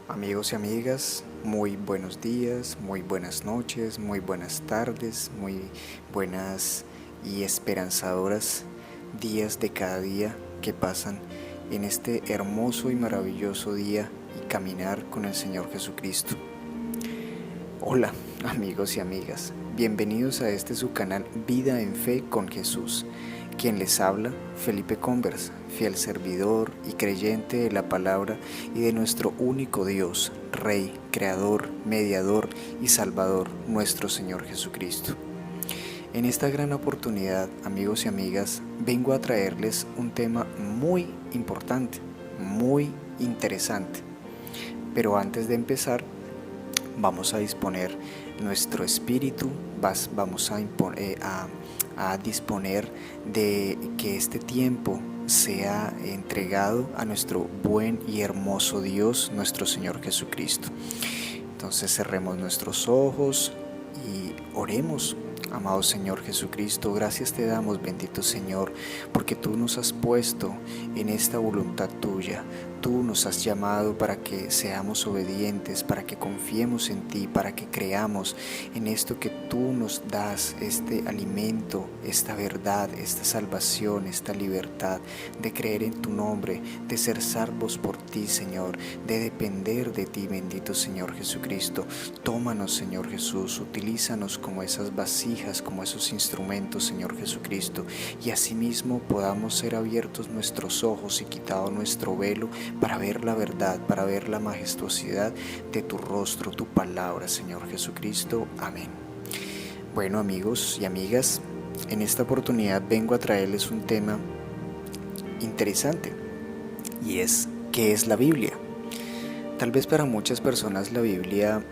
Amigos y amigas, muy buenos días, muy buenas noches, muy buenas tardes, muy buenas y esperanzadoras días de cada día que pasan en este hermoso y maravilloso día y caminar con el Señor Jesucristo. Hola amigos y amigas, bienvenidos a este su canal Vida en Fe con Jesús. Quien les habla, Felipe Converse, fiel servidor y creyente de la palabra y de nuestro único Dios, Rey, Creador, Mediador y Salvador, nuestro Señor Jesucristo. En esta gran oportunidad, amigos y amigas, vengo a traerles un tema muy importante, muy interesante. Pero antes de empezar, vamos a disponer nuestro espíritu, vamos a disponer de que este tiempo sea entregado a nuestro buen y hermoso Dios, nuestro Señor Jesucristo. Entonces cerremos nuestros ojos y oremos. Amado Señor Jesucristo, gracias te damos, bendito Señor, porque tú nos has puesto en esta voluntad tuya. Tú nos has llamado para que seamos obedientes, para que confiemos en ti, para que creamos en esto que tú nos das, este alimento, esta verdad, esta salvación, esta libertad, de creer en tu nombre, de ser salvos por ti, Señor, de depender de ti, bendito Señor Jesucristo. Tómanos, Señor Jesús, utilízanos como esas vasijas, como esos instrumentos, Señor Jesucristo, y asimismo podamos ser abiertos nuestros ojos y quitado nuestro velo para ver la verdad, para ver la majestuosidad de tu rostro, tu palabra, Señor Jesucristo. Amén. Bueno, amigos y amigas, en esta oportunidad vengo a traerles un tema interesante, y es ¿qué es la Biblia? Tal vez para muchas personas la Biblia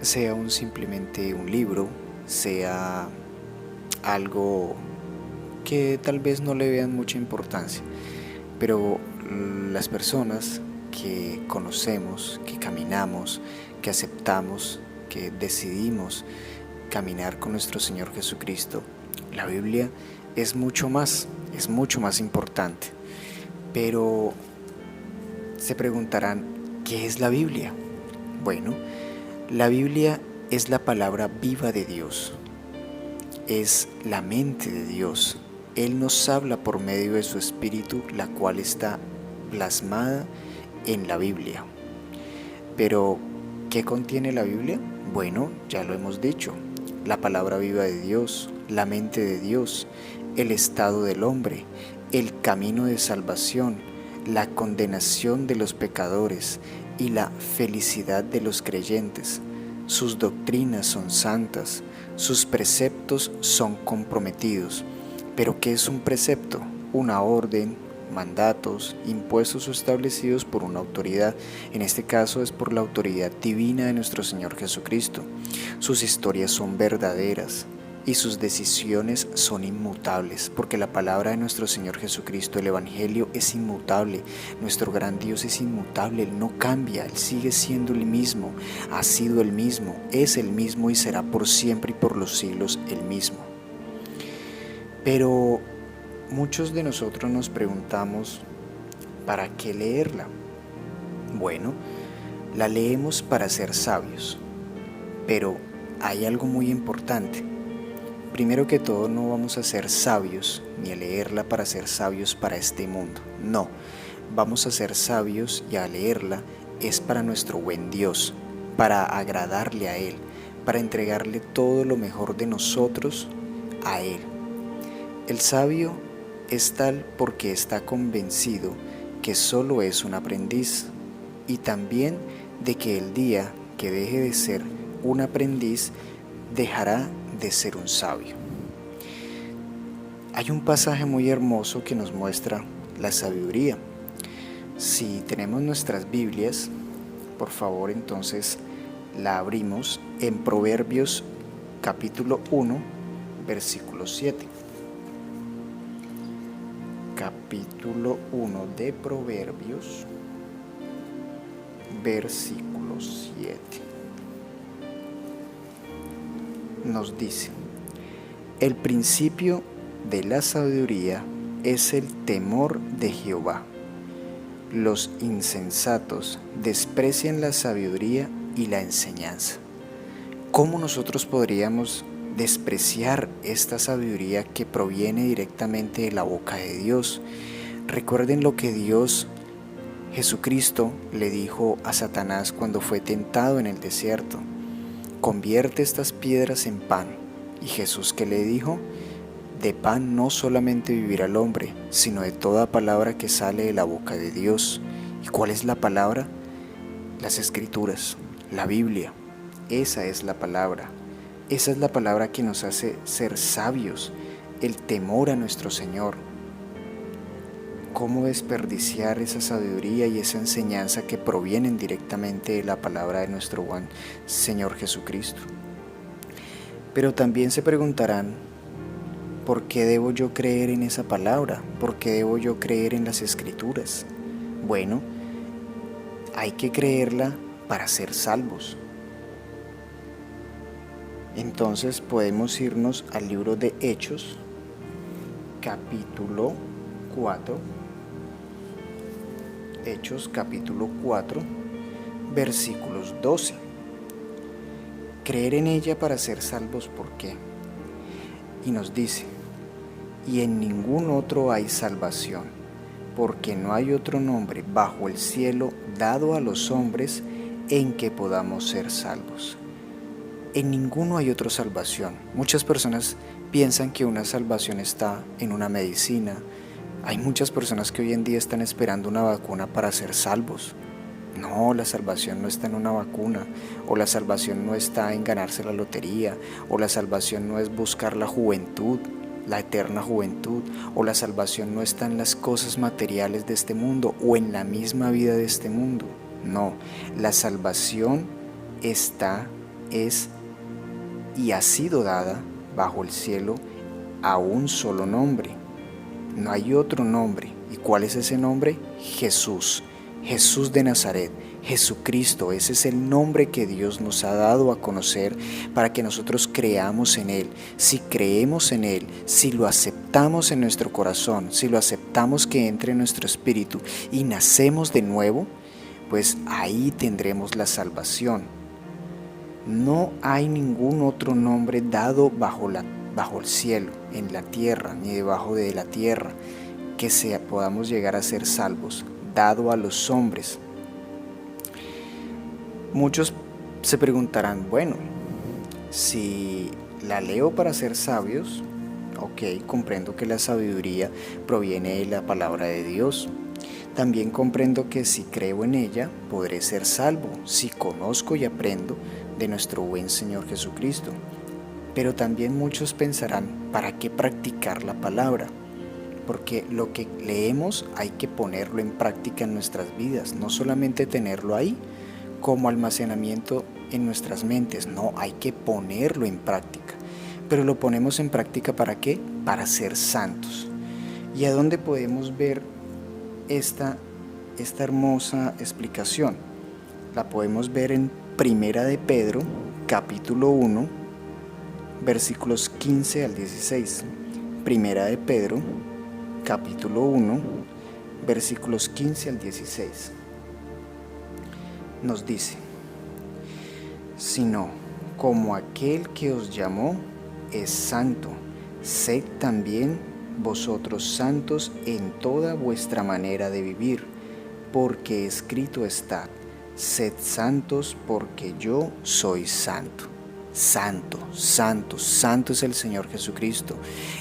sea simplemente un libro, sea algo que tal vez no le vean mucha importancia, pero las personas que conocemos, que caminamos, que aceptamos, que decidimos caminar con nuestro Señor Jesucristo, la Biblia es mucho más importante. Pero se preguntarán, ¿qué es la Biblia? Bueno, la Biblia es la palabra viva de Dios, es la mente de Dios. Él nos habla por medio de su Espíritu, la cual está plasmada en la Biblia. Pero, ¿qué contiene la Biblia? Bueno, ya lo hemos dicho, la palabra viva de Dios, la mente de Dios, el estado del hombre, el camino de salvación, la condenación de los pecadores y la felicidad de los creyentes. Sus doctrinas son santas, sus preceptos son comprometidos. ¿Pero qué es un precepto? Una orden, mandatos, impuestos o establecidos por una autoridad. En este caso es por la autoridad divina de nuestro Señor Jesucristo. Sus historias son verdaderas y sus decisiones son inmutables, porque la palabra de nuestro Señor Jesucristo, el Evangelio, es inmutable. Nuestro gran Dios es inmutable, Él no cambia, Él sigue siendo el mismo, ha sido el mismo, es el mismo y será por siempre y por los siglos el mismo. Pero muchos de nosotros nos preguntamos, ¿para qué leerla? Bueno, la leemos para ser sabios, pero hay algo muy importante. Primero que todo, no vamos a ser sabios ni a leerla para ser sabios para este mundo. No, vamos a ser sabios y a leerla es para nuestro buen Dios, para agradarle a Él, para entregarle todo lo mejor de nosotros a Él. El sabio es tal porque está convencido que solo es un aprendiz, y también de que el día que deje de ser un aprendiz, dejará de ser un sabio. Hay un pasaje muy hermoso que nos muestra la sabiduría. Si tenemos nuestras Biblias, por favor, entonces la abrimos en Proverbios capítulo 1, versículo 7. Capítulo 1 de Proverbios, versículo 7. Nos dice: el principio de la sabiduría es el temor de Jehová. los insensatos desprecian la sabiduría y la enseñanza. ¿Cómo nosotros podríamos despreciar esta sabiduría que proviene directamente de la boca de Dios? Recuerden lo que Jesucristo le dijo a Satanás cuando fue tentado en el desierto: convierte estas piedras en pan. Y Jesús, ¿qué le dijo? De pan no solamente vivirá el hombre, sino de toda palabra que sale de la boca de Dios. ¿Y cuál es la palabra? Las Escrituras, la Biblia. Esa es la palabra. Esa es la palabra que nos hace ser sabios, el temor a nuestro Señor. ¿Cómo desperdiciar esa sabiduría y esa enseñanza que provienen directamente de la palabra de nuestro buen Señor Jesucristo? Pero también se preguntarán, ¿por qué debo yo creer en esa palabra? ¿Por qué debo yo creer en las Escrituras? Bueno, hay que creerla para ser salvos. Entonces podemos irnos al libro de Hechos, capítulo 4. Hechos, capítulo 4, versículos 12. Creer en ella para ser salvos, ¿por qué? Y nos dice: y en ningún otro hay salvación, porque no hay otro nombre bajo el cielo dado a los hombres en que podamos ser salvos. En ninguno hay otra salvación. Muchas personas piensan que una salvación está en una medicina. Hay muchas personas que hoy en día están esperando una vacuna para ser salvos. No, la salvación no está en una vacuna, o la salvación no está en ganarse la lotería, o la salvación no es buscar la juventud, la eterna juventud, o la salvación no está en las cosas materiales de este mundo o en la misma vida de este mundo. No, la salvación es y ha sido dada bajo el cielo a un solo nombre. No hay otro nombre. ¿Y cuál es ese nombre? Jesús. Jesús de Nazaret, Jesucristo. Ese es el nombre que Dios nos ha dado a conocer para que nosotros creamos en Él. Si creemos en Él, si lo aceptamos en nuestro corazón, si lo aceptamos que entre en nuestro espíritu y nacemos de nuevo, pues ahí tendremos la salvación. No hay ningún otro nombre dado bajo el cielo, en la tierra, ni debajo de la tierra, que podamos llegar a ser salvos, dado a los hombres. Muchos se preguntarán, bueno, si la leo para ser sabios, ok, comprendo que la sabiduría proviene de la palabra de Dios. También comprendo que si creo en ella, podré ser salvo, si conozco y aprendo de nuestro buen Señor Jesucristo. Pero también muchos pensarán, ¿para qué practicar la palabra? Porque lo que leemos hay que ponerlo en práctica en nuestras vidas, no solamente tenerlo ahí como almacenamiento en nuestras mentes, no, hay que ponerlo en práctica. Pero lo ponemos en práctica ¿para qué? Para ser santos. ¿Y a dónde podemos ver esta hermosa explicación? La podemos ver en Primera de Pedro, capítulo 1, versículos 15 al 16. Primera de Pedro, capítulo 1, versículos 15 al 16. Nos dice: sino como aquel que os llamó es santo, sed también vosotros santos en toda vuestra manera de vivir, porque escrito está: sed santos porque yo soy santo. Santo, santo, santo es el Señor Jesucristo.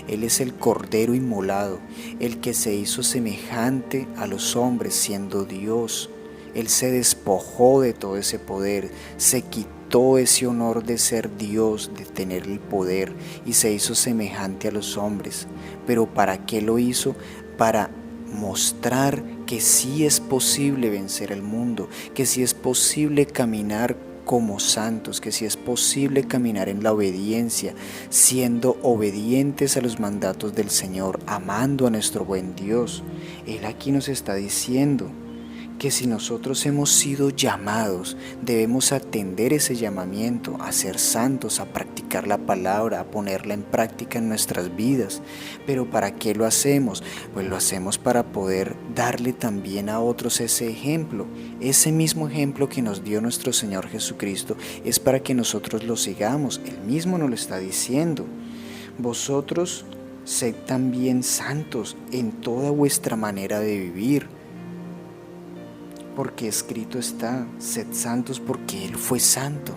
Él es el Cordero inmolado, el que se hizo semejante a los hombres siendo Dios. Él se despojó de todo ese poder, se quitó ese honor de ser Dios, de tener el poder, y se hizo semejante a los hombres. ¿Pero para qué lo hizo? Para mostrar que sí es posible vencer el mundo, que sí es posible caminar como santos, que sí es posible caminar en la obediencia, siendo obedientes a los mandatos del Señor, amando a nuestro buen Dios. Él aquí nos está diciendo que si nosotros hemos sido llamados, debemos atender ese llamamiento, a ser santos, a practicar la palabra, a ponerla en práctica en nuestras vidas. Pero ¿para qué lo hacemos? Pues lo hacemos para poder darle también a otros ese ejemplo. Ese mismo ejemplo que nos dio nuestro Señor Jesucristo es para que nosotros lo sigamos. Él mismo nos lo está diciendo. Vosotros sed también santos en toda vuestra manera de vivir. Porque escrito está, sed santos porque Él fue santo.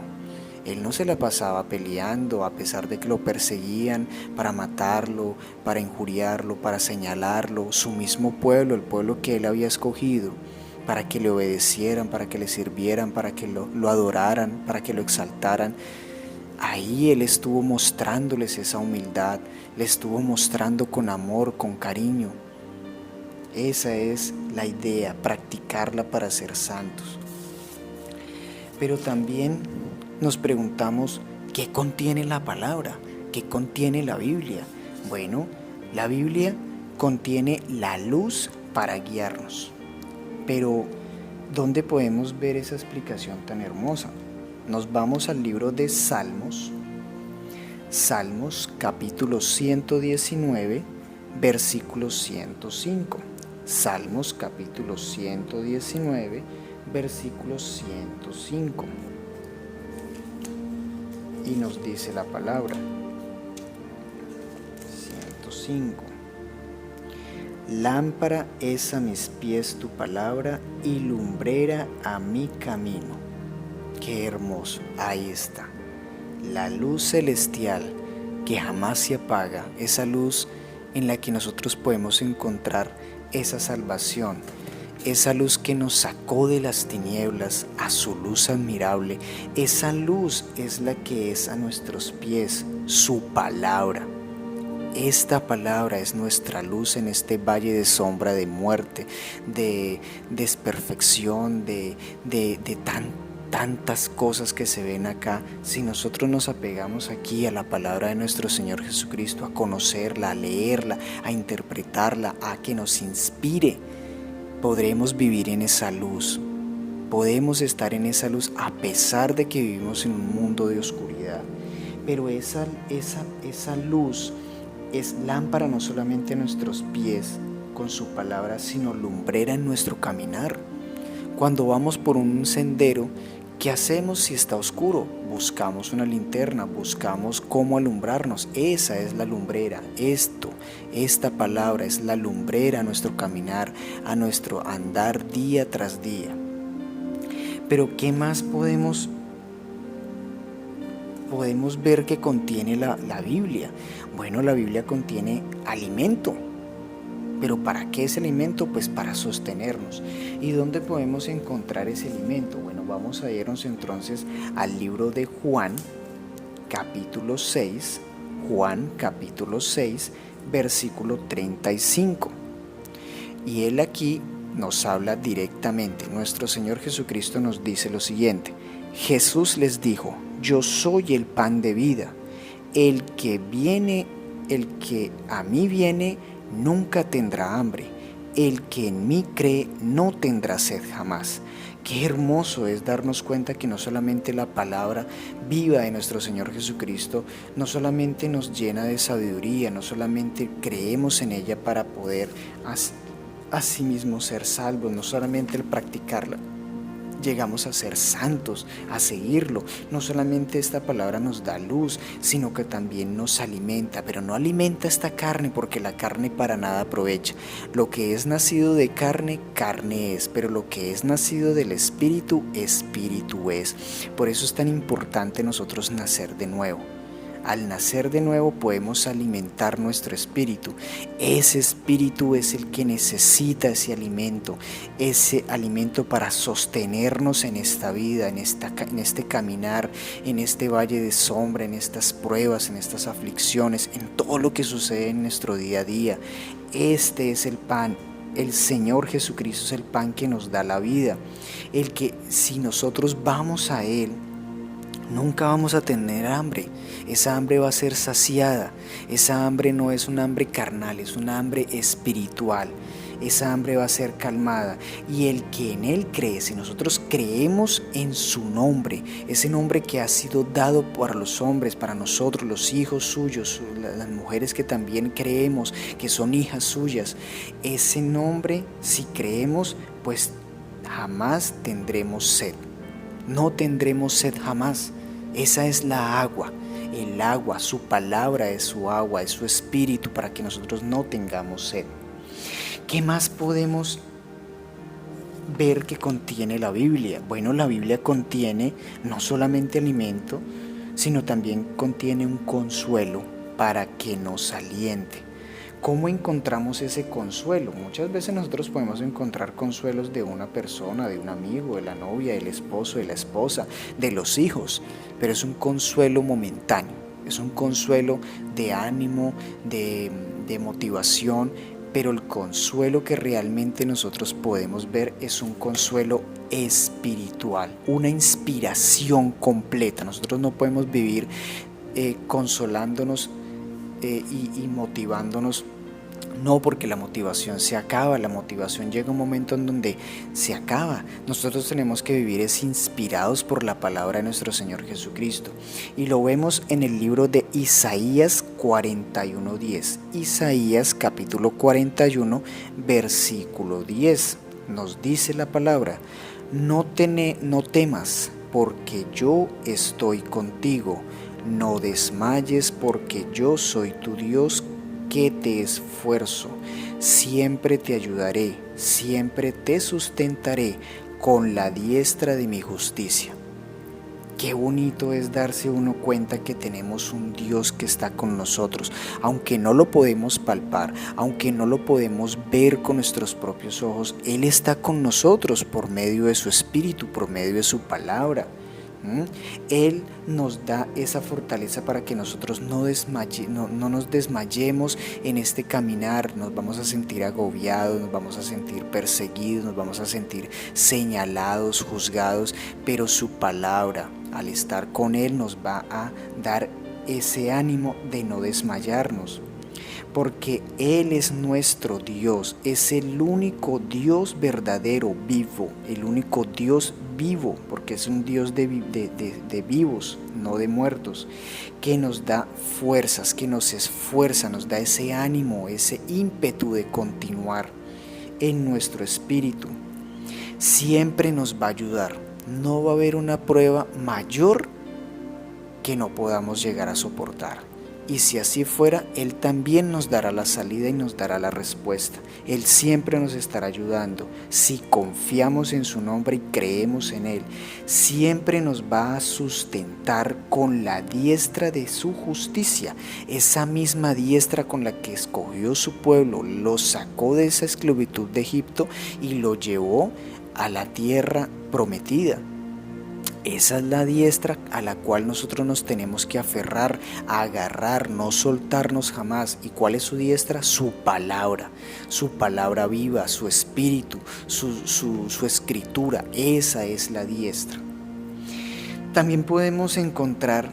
Él no se la pasaba peleando a pesar de que lo perseguían para matarlo, para injuriarlo, para señalarlo, su mismo pueblo, el pueblo que Él había escogido, para que le obedecieran, para que le sirvieran, para que lo adoraran, para que lo exaltaran. Ahí Él estuvo mostrándoles esa humildad, le estuvo mostrando con amor, con cariño. Esa es la idea, practicarla para ser santos. Pero también nos preguntamos, ¿qué contiene la palabra? ¿Qué contiene la Biblia? Bueno, la Biblia contiene la luz para guiarnos. Pero, ¿dónde podemos ver esa explicación tan hermosa? Nos vamos al libro de Salmos, Salmos capítulo 119, versículo 105. Salmos capítulo 119, versículo 105. Y nos dice la palabra 105. Lámpara es a mis pies tu palabra y lumbrera a mi camino. Qué hermoso, ahí está. La luz celestial que jamás se apaga, esa luz en la que nosotros podemos encontrar esa salvación, esa luz que nos sacó de las tinieblas a su luz admirable. Esa luz es la que es a nuestros pies, su palabra. Esta palabra es nuestra luz en este valle de sombra, de muerte, de desperfección, de tantas cosas que se ven acá. Si nosotros nos apegamos aquí a la palabra de nuestro Señor Jesucristo, a conocerla, a leerla, a interpretarla, a que nos inspire, podremos vivir en esa luz. Podemos estar en esa luz a pesar de que vivimos en un mundo de oscuridad. Pero esa luz es lámpara no solamente a nuestros pies con su palabra, sino lumbrera en nuestro caminar. Cuando vamos por un sendero, ¿qué hacemos si está oscuro? Buscamos una linterna, buscamos cómo alumbrarnos. Esa es la lumbrera. Esta palabra es la lumbrera a nuestro caminar, a nuestro andar día tras día. Pero ¿qué más podemos ver que contiene la Biblia? Bueno, la Biblia contiene alimento. ¿Pero para qué es el alimento? Pues para sostenernos. ¿Y dónde podemos encontrar ese alimento? Bueno, vamos a irnos entonces al libro de Juan, capítulo 6, Juan, capítulo 6, versículo 35. Y él aquí nos habla directamente. Nuestro Señor Jesucristo nos dice lo siguiente: Jesús les dijo, yo soy el pan de vida. El que a mí viene, nunca tendrá hambre. El que en mí cree no tendrá sed jamás. Qué hermoso es darnos cuenta que no solamente la palabra viva de nuestro Señor Jesucristo, no solamente nos llena de sabiduría, no solamente creemos en ella para poder asimismo ser salvos, no solamente el practicarla, llegamos a ser santos, a seguirlo. No solamente esta palabra nos da luz, sino que también nos alimenta, pero no alimenta esta carne, porque la carne para nada aprovecha. Lo que es nacido de carne, carne es, pero lo que es nacido del Espíritu, Espíritu es. Por eso es tan importante nosotros nacer de nuevo. Al nacer de nuevo podemos alimentar nuestro espíritu. Ese espíritu es el que necesita ese alimento para sostenernos en esta vida, en este caminar, en este valle de sombra, en estas pruebas, en estas aflicciones, en todo lo que sucede en nuestro día a día. Este es el pan. El Señor Jesucristo es el pan que nos da la vida. El que si nosotros vamos a Él, nunca vamos a tener hambre. Esa hambre va a ser saciada. Esa hambre no es un hambre carnal, es un hambre espiritual. esa hambre va a ser calmada. Y el que en Él cree, si nosotros creemos en su nombre, ese nombre que ha sido dado para los hombres, para nosotros, los hijos suyos, las mujeres que también creemos que son hijas suyas, ese nombre, si creemos, pues jamás tendremos sed. No tendremos sed jamás. Esa es la agua. El agua, su palabra es su agua, es su espíritu para que nosotros no tengamos sed. ¿Qué más podemos ver que contiene la Biblia? Bueno, la Biblia contiene no solamente alimento, sino también contiene un consuelo para que nos aliente. ¿Cómo encontramos ese consuelo? Muchas veces nosotros podemos encontrar consuelos de una persona, de un amigo, de la novia, del esposo, de la esposa, de los hijos, pero es un consuelo momentáneo, es un consuelo de ánimo, de motivación, pero el consuelo que realmente nosotros podemos ver es un consuelo espiritual, una inspiración completa. Nosotros no podemos vivir consolándonos y motivándonos, no, porque la motivación se acaba, la motivación llega un momento en donde se acaba. Nosotros tenemos que vivir inspirados por la palabra de nuestro Señor Jesucristo, y lo vemos en el libro de Isaías 41:10. Isaías capítulo 41 versículo 10 nos dice la palabra: no temas, porque yo estoy contigo. No desmayes, porque yo soy tu Dios, que te esfuerzo. Siempre te ayudaré, siempre te sustentaré con la diestra de mi justicia. Qué bonito es darse uno cuenta que tenemos un Dios que está con nosotros, aunque no lo podemos palpar, aunque no lo podemos ver con nuestros propios ojos. Él está con nosotros por medio de su Espíritu, por medio de su palabra. Él nos da esa fortaleza para que nosotros no nos desmayemos en este caminar. Nos vamos a sentir agobiados, nos vamos a sentir perseguidos, nos vamos a sentir señalados, juzgados, pero su palabra, al estar con Él, nos va a dar ese ánimo de no desmayarnos, porque Él es nuestro Dios, es el único Dios verdadero, vivo, el único Dios vivo, porque es un Dios de vivos, no de muertos, que nos da fuerzas, que nos esfuerza, nos da ese ánimo, ese ímpetu de continuar en nuestro espíritu. Siempre nos va a ayudar. No va a haber una prueba mayor que no podamos llegar a soportar. Y si así fuera, Él también nos dará la salida y nos dará la respuesta. Él siempre nos estará ayudando. Si confiamos en su nombre y creemos en Él, siempre nos va a sustentar con la diestra de su justicia. Esa misma diestra con la que escogió su pueblo, lo sacó de esa esclavitud de Egipto y lo llevó a la tierra prometida. Esa es la diestra a la cual nosotros nos tenemos que aferrar, agarrar, no soltarnos jamás. ¿Y cuál es su diestra? Su palabra viva, su espíritu, su escritura. Esa es la diestra. También podemos encontrar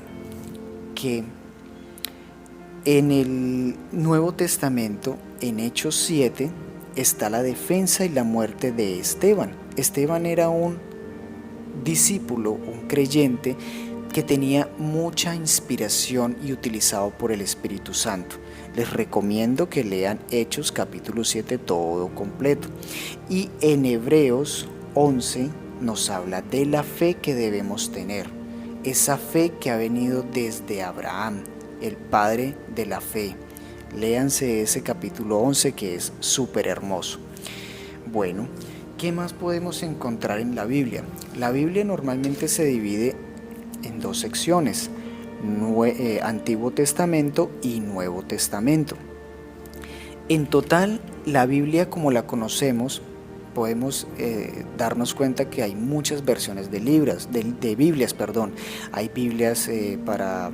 que en el Nuevo Testamento, en Hechos 7, está la defensa y la muerte de Esteban. Esteban era un discípulo, un creyente que tenía mucha inspiración y utilizado por el Espíritu Santo. Les recomiendo que lean Hechos capítulo 7 todo completo. Y en Hebreos 11 nos habla de la fe que debemos tener, esa fe que ha venido desde Abraham, el padre de la fe. Léanse ese capítulo 11 que es súper hermoso. Bueno, ¿qué más podemos encontrar en la Biblia? La Biblia normalmente se divide en dos secciones, Antiguo Testamento y Nuevo Testamento. En total, la Biblia como la conocemos, podemos darnos cuenta que hay muchas versiones de Biblias. Hay Biblias para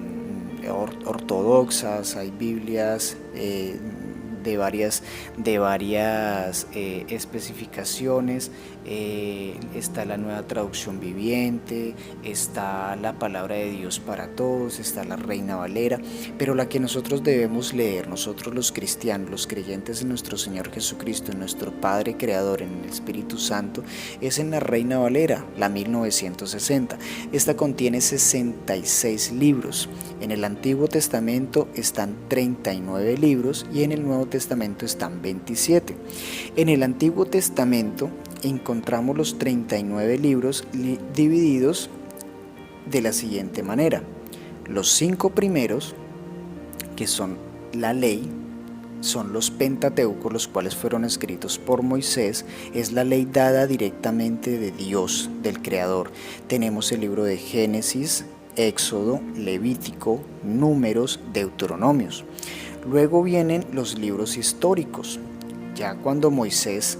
ortodoxas, hay Biblias de varias especificaciones. Está la Nueva Traducción Viviente, está la Palabra de Dios para Todos, está la Reina Valera, pero la que nosotros debemos leer, nosotros los cristianos, los creyentes en nuestro Señor Jesucristo, en nuestro Padre Creador, en el Espíritu Santo, es en la Reina Valera, la 1960. Esta contiene 66 libros. En el Antiguo Testamento están 39 libros y en el Nuevo Testamento están 27. En el Antiguo Testamento encontramos los 39 libros divididos de la siguiente manera. Los 5 primeros, que son la ley, son los Pentateucos, los cuales fueron escritos por Moisés. Es la ley dada directamente de Dios, del Creador. Tenemos el libro de Génesis, Éxodo, Levítico, Números, Deuteronomios. Luego vienen los libros históricos. Ya cuando Moisés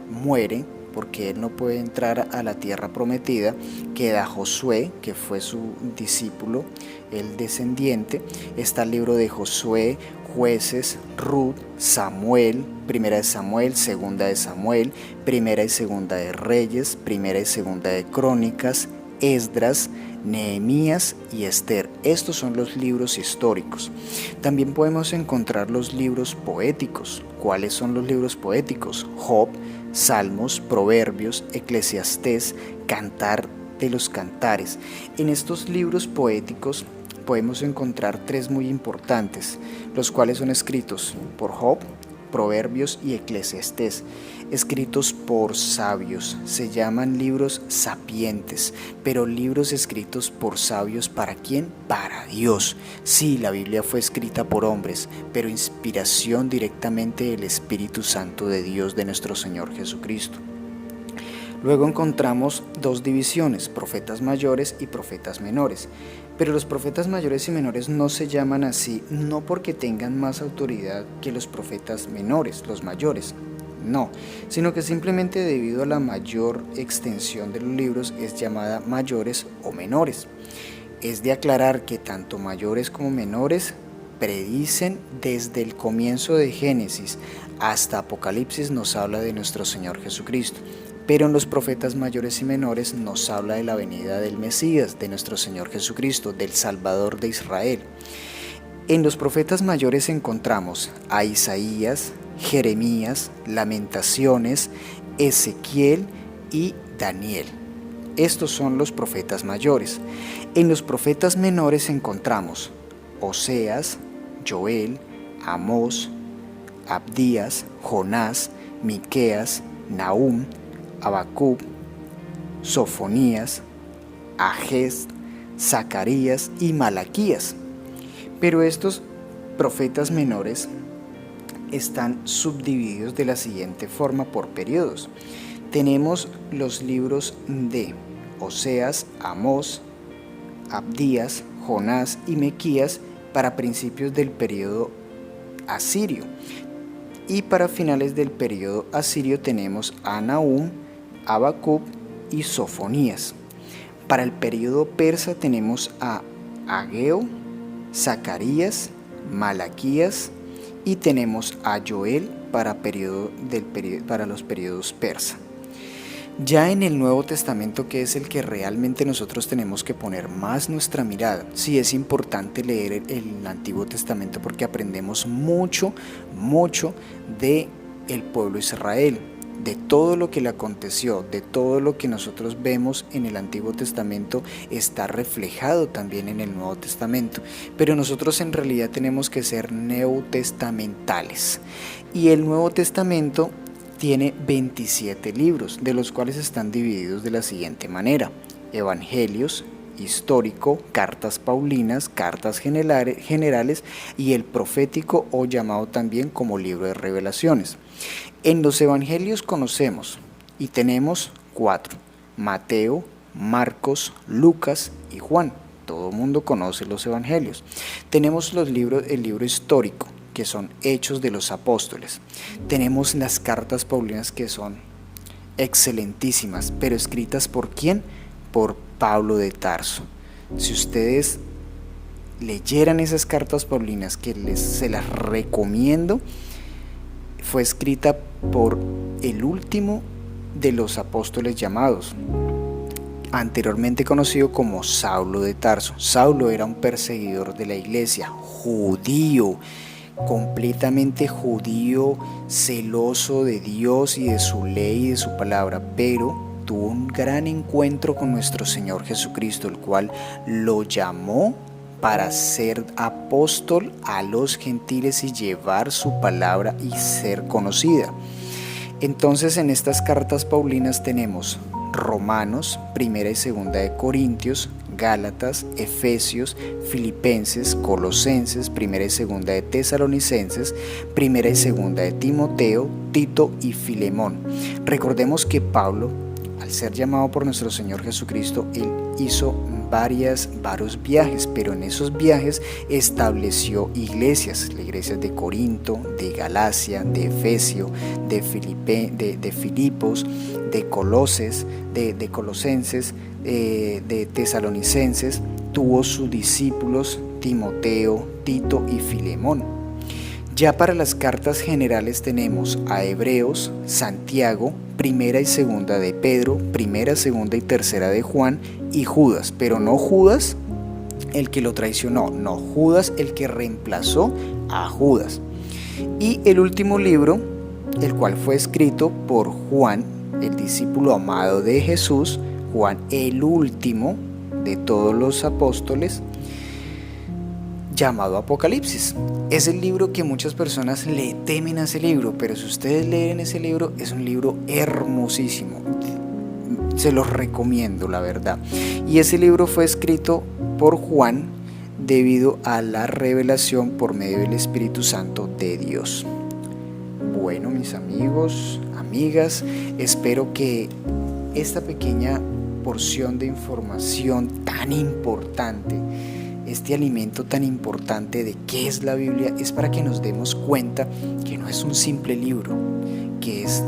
muere, porque él no puede entrar a la tierra prometida, queda Josué, que fue su discípulo, el descendiente. Está el libro de Josué, Jueces, Ruth, Samuel, Primera de Samuel, Segunda de Samuel, Primera y Segunda de Reyes, Primera y Segunda de Crónicas, Esdras, Nehemías y Esther. Estos son los libros históricos. También podemos encontrar los libros poéticos. ¿Cuáles son los libros poéticos? Job, Salmos, Proverbios, Eclesiastés, Cantar de los Cantares. En estos libros poéticos podemos encontrar 3 muy importantes, los cuales son escritos por Job, Proverbios y Eclesiastés, escritos por sabios. Se llaman libros sapientes, pero libros escritos por sabios, ¿para quién? Para Dios. Sí, la Biblia fue escrita por hombres, pero inspiración directamente del Espíritu Santo de Dios, de nuestro Señor Jesucristo. Luego encontramos 2 divisiones, profetas mayores y profetas menores. Pero los profetas mayores y menores no se llaman así, no porque tengan más autoridad que los profetas menores, los mayores, no, sino que simplemente debido a la mayor extensión de los libros es llamada mayores o menores. Es de aclarar que tanto mayores como menores predicen desde el comienzo de Génesis hasta Apocalipsis, nos habla de nuestro Señor Jesucristo. Pero en los profetas mayores y menores nos habla de la venida del Mesías, de nuestro Señor Jesucristo, del Salvador de Israel. En los profetas mayores encontramos a Isaías, Jeremías, Lamentaciones, Ezequiel y Daniel. Estos son los profetas mayores. En los profetas menores encontramos Oseas, Joel, Amós, Abdías, Jonás, Miqueas, Nahum, Habacuc, Sofonías, Agez, Zacarías y Malaquías. Pero estos profetas menores están subdivididos de la siguiente forma por periodos. Tenemos los libros de Oseas, Amós, Abdías, Jonás y Miqueas para principios del periodo asirio. Y para finales del periodo asirio tenemos a Nahum, Habacuc y Sofonías. Para el periodo persa tenemos a Ageo, Zacarías, Malaquías y tenemos a Joel para los periodos persa. Ya en el Nuevo Testamento, que es el que realmente nosotros tenemos que poner más nuestra mirada, sí es importante leer el Antiguo Testamento porque aprendemos mucho de el pueblo de Israel, de todo lo que le aconteció, de todo lo que nosotros vemos en el Antiguo Testamento está reflejado también en el Nuevo Testamento, pero nosotros en realidad tenemos que ser neotestamentales. Y el Nuevo Testamento tiene 27 libros, de los cuales están divididos de la siguiente manera: Evangelios, histórico, cartas paulinas, cartas generales y el profético, o llamado también como libro de revelaciones. En los evangelios conocemos y tenemos 4: Mateo, Marcos, Lucas y Juan. Todo el mundo conoce los evangelios. Tenemos el libro histórico, que son Hechos de los Apóstoles. Tenemos las cartas paulinas, que son excelentísimas, pero escritas ¿por quién? Por Pablo de Tarso. Si ustedes leyeran esas cartas paulinas, que se las recomiendo, fue escrita por el último de los apóstoles llamados, anteriormente conocido como Saulo de Tarso. Saulo era un perseguidor de la iglesia, judío, completamente judío, celoso de Dios y de su ley y de su palabra, pero tuvo un gran encuentro con nuestro Señor Jesucristo, el cual lo llamó para ser apóstol a los gentiles y llevar su palabra y ser conocida. Entonces, en estas cartas paulinas tenemos Romanos, Primera y Segunda de Corintios, Gálatas, Efesios, Filipenses, Colosenses, Primera y Segunda de Tesalonicenses, Primera y Segunda de Timoteo, Tito y Filemón. Recordemos que Pablo, al ser llamado por nuestro Señor Jesucristo, él hizo varios viajes, pero en esos viajes estableció iglesias, las iglesias de Corinto, de Galacia, de Efesio, de Filipos, de Colosenses, de Tesalonicenses. Tuvo sus discípulos Timoteo, Tito y Filemón. Ya para las cartas generales tenemos a Hebreos, Santiago, Primera y Segunda de Pedro, Primera, Segunda y Tercera de Juan y Judas, pero no Judas el que lo traicionó, no Judas el que reemplazó a Judas. Y el último libro, el cual fue escrito por Juan, el discípulo amado de Jesús, Juan el último de todos los apóstoles, llamado Apocalipsis. Es el libro que muchas personas le temen a ese libro, pero si ustedes leen ese libro, es un libro hermosísimo. Se los recomiendo, la verdad. Y ese libro fue escrito por Juan debido a la revelación por medio del Espíritu Santo de Dios. Bueno, mis amigos, amigas, espero que esta pequeña porción de información tan importante, este alimento tan importante de qué es la Biblia, es para que nos demos cuenta que no es un simple libro, que es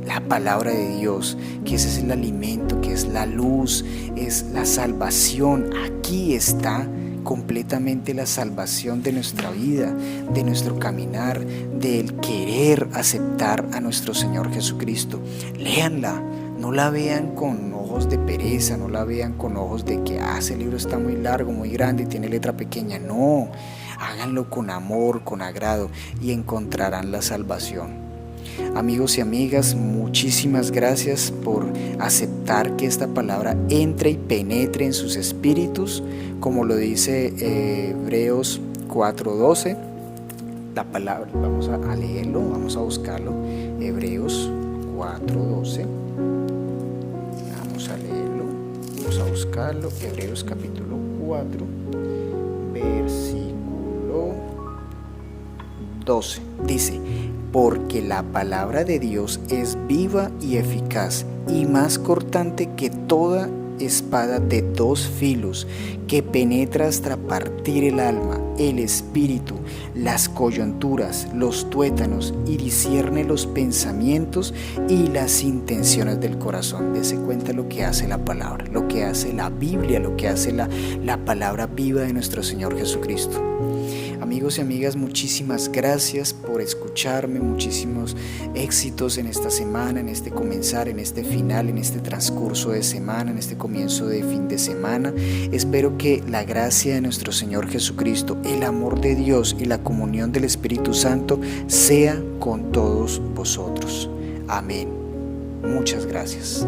la palabra de Dios, que ese es el alimento, que es la luz, es la salvación. Aquí está completamente la salvación de nuestra vida, de nuestro caminar, del querer aceptar a nuestro Señor Jesucristo. Léanla, no la vean con ojos de pereza, no la vean con ojos de que ese libro está muy largo, muy grande y tiene letra pequeña. No, háganlo con amor, con agrado y encontrarán la salvación. Amigos y amigas, muchísimas gracias por aceptar que esta palabra entre y penetre en sus espíritus, como lo dice Hebreos 4:12. La palabra, vamos a leerlo, vamos a buscarlo. Hebreos 4:12. Vamos a leerlo, vamos a buscarlo. Hebreos capítulo 4, versículo 12. Dice: porque la palabra de Dios es viva y eficaz, y más cortante que toda espada de dos filos, que penetra hasta partir el alma, el espíritu, las coyunturas, los tuétanos, y discierne los pensamientos y las intenciones del corazón. Dese cuenta lo que hace la palabra, lo que hace la Biblia, lo que hace la palabra viva de nuestro Señor Jesucristo. Amigos y amigas, muchísimas gracias por escucharme, muchísimos éxitos en esta semana, en este comenzar, en este final, en este transcurso de semana, en este comienzo de fin de semana. Espero que la gracia de nuestro Señor Jesucristo, el amor de Dios y la comunión del Espíritu Santo sea con todos vosotros. Amén. Muchas gracias.